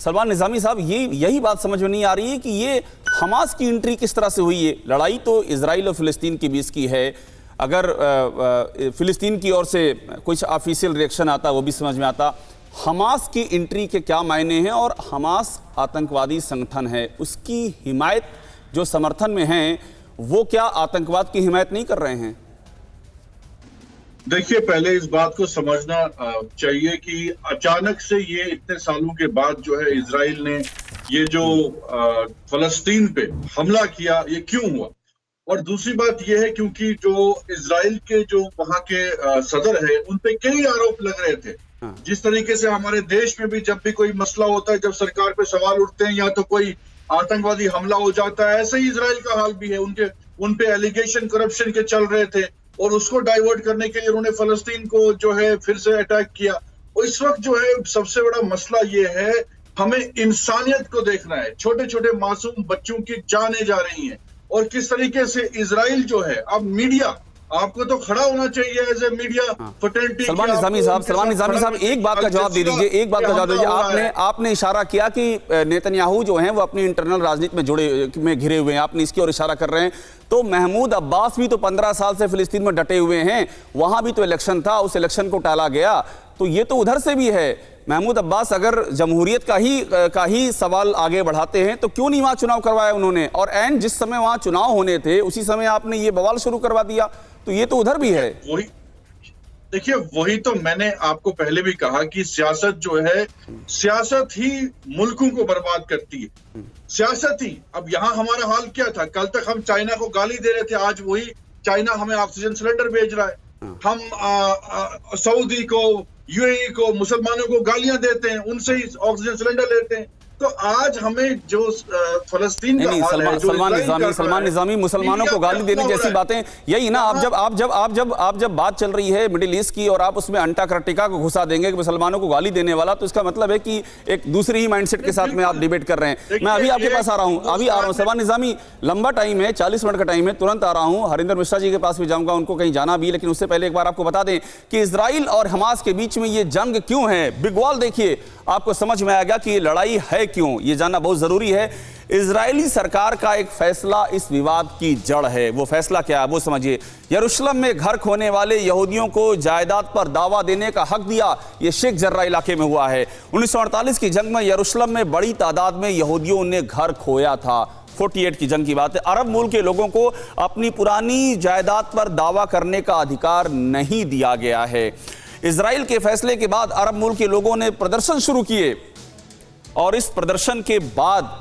सलमान निज़ामी साहब, यही बात समझ में नहीं आ रही है कि ये हमास की एंट्री किस तरह से हुई है। लड़ाई तो इजराइल और फिलिस्तीन के बीच की है। अगर फिलिस्तीन की ओर से कुछ ऑफिशियल रिएक्शन आता वो भी समझ में आता। हमास की एंट्री के क्या मायने हैं, और हमास आतंकवादी संगठन है, उसकी हिमायत जो समर्थन में हैं वो क्या आतंकवाद की हिमायत नहीं कर रहे हैं? देखिए, पहले इस बात को समझना चाहिए कि अचानक से ये इतने सालों के बाद जो है इजराइल ने ये जो फलस्तीन पे हमला किया, ये क्यों हुआ। और दूसरी बात ये है क्योंकि जो इजराइल के जो वहां के सदर है उन पे कई आरोप लग रहे थे। जिस तरीके से हमारे देश में भी जब भी कोई मसला होता है, जब सरकार पे सवाल उठते हैं या तो कोई आतंकवादी हमला हो जाता है, ऐसे ही इजराइल का हाल भी है। उन पे एलिगेशन करप्शन के चल रहे थे और उसको डाइवर्ट करने के लिए उन्होंने फलस्तीन को जो है फिर से अटैक किया। और इस वक्त जो है सबसे बड़ा मसला ये है, हमें इंसानियत को देखना है। छोटे छोटे मासूम बच्चों की जानें जा रही हैं और किस तरीके से इजराइल जो है, अब मीडिया आपको तो खड़ा होना चाहिए as a media fraternity. Salman Nizami साहब, एक बात का जवाब दे दीजिए। आपने इशारा किया कि नेतन्याहू जो हैं वो अपनी इंटरनल राजनीति में घिरे हुए हैं, आपने इसकी ओर इशारा कर रहे हैं। तो महमूद अब्बास भी तो 15 साल से फिलिस्तीन में डटे हुए हैं, वहां भी तो इलेक्शन था, उस इलेक्शन को टाला गया, तो ये तो उधर से भी है। महमूद अब्बास अगर जमहूरियत का ही सवाल आगे बढ़ाते हैं तो क्यों नहीं वहां चुनाव करवाया उन्होंने, और एंड जिस समय वहां चुनाव होने थे उसी समय आपने ये बवाल शुरू करवा दिया, तो ये तो उधर भी है। वही देखिए, वही तो मैंने आपको पहले भी कहा कि सियासत जो है, सियासत ही मुल्कों को बर्बाद करती है। सियासत ही। अब यहाँ हमारा हाल क्या था, कल तक हम चाइना को गाली दे रहे थे, आज वही चाइना हमें ऑक्सीजन सिलेंडर भेज रहा है। हम सऊदी को, यूएई को, मुसलमानों को गालियां देते हैं, उनसे ही ऑक्सीजन सिलेंडर लेते हैं। तो आज हमें जो फलस्तीन का हाल है, सलमान निज़ामी, मुसलमानों को गाली देने जैसी बातें यही ना। आप जब बात चल रही है मिडिल ईस्ट की और आप उसमें अंटार्कटिका को घुसा देंगे कि मुसलमानों को गाली देने वाला, तो इसका मतलब है कि एक दूसरी ही माइंडसेट के साथ में आप डिबेट कर रहे हैं। मैं अभी आपके पास आ रहा हूं सलमान निज़ामी, लंबा टाइम है, 40 मिनट का टाइम है, तुरंत आ रहा हूं। हरिंदर मिश्रा जी के पास भी जाऊंगा, उनको कहीं जाना भी, लेकिन उससे पहले एक बार आपको बता दें कि इजराइल और हमास के बीच में ये जंग क्यों है। बिग वॉल देखिए, आपको समझ में आएगा कि ये लड़ाई है क्यों, ये जानना बहुत जरूरी है। इजरायली सरकार का एक फैसला इस विवाद की जड़ है। वो फैसला क्या है वो समझिए। यरूशलेम में घर खोने वाले यहूदियों को जायदाद पर दावा देने का हक दिया। ये शेख जर्रा इलाके में हुआ है। 1948 की जंग में यरूशलेम में बड़ी तादाद में यहूदियों ने घर खोया था। 48 की जंग की बात है। अरब मूल के लोगों को अपनी पुरानी जायदाद पर दावा करने का अधिकार नहीं दिया गया है। इजराइल के फैसले के बाद अरब मुल्क के लोगों ने प्रदर्शन शुरू किए, और इस प्रदर्शन के बाद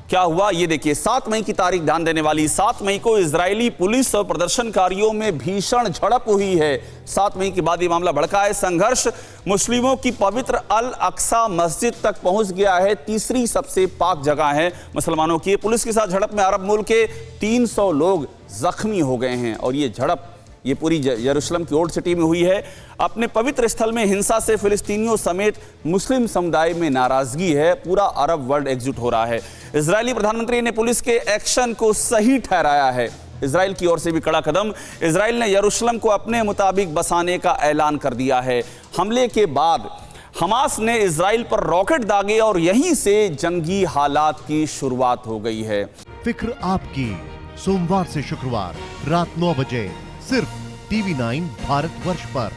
क्या हुआ ये देखिए। 7 मई की तारीख ध्यान देने वाली। 7 मई को इजरायली पुलिस और प्रदर्शनकारियों में भीषण झड़प हुई है। 7 मई के बाद ये मामला भड़का है। संघर्ष मुस्लिमों की पवित्र अल अक्सा मस्जिद तक पहुंच गया है। तीसरी सबसे पाक जगह है मुसलमानों की। पुलिस के साथ झड़प में अरब मुल्क के 300 लोग जख्मी हो गए हैं, और ये झड़प ये पूरी यरूशलेम की ओल्ड सिटी में हुई है। अपने पवित्र स्थल में हिंसा से फिलिस्तीनियों समेत मुस्लिम समुदाय में नाराजगी है। पूरा अरब वर्ल्ड एकजुट हो रहा है। इजरायली प्रधानमंत्री ने पुलिस के एक्शन को सही ठहराया है। इजराइल की ओर से भी कड़ा कदम। इजराइल ने यरूशलेम को अपने मुताबिक बसाने का ऐलान कर दिया है। हमले के बाद हमास ने इजराइल पर रॉकेट दागे और यहीं से जंगी हालात की शुरुआत हो गई है। फिक्र आपकी, सोमवार से शुक्रवार रात 9 बजे सिर्फ TV9 भारतवर्ष पर।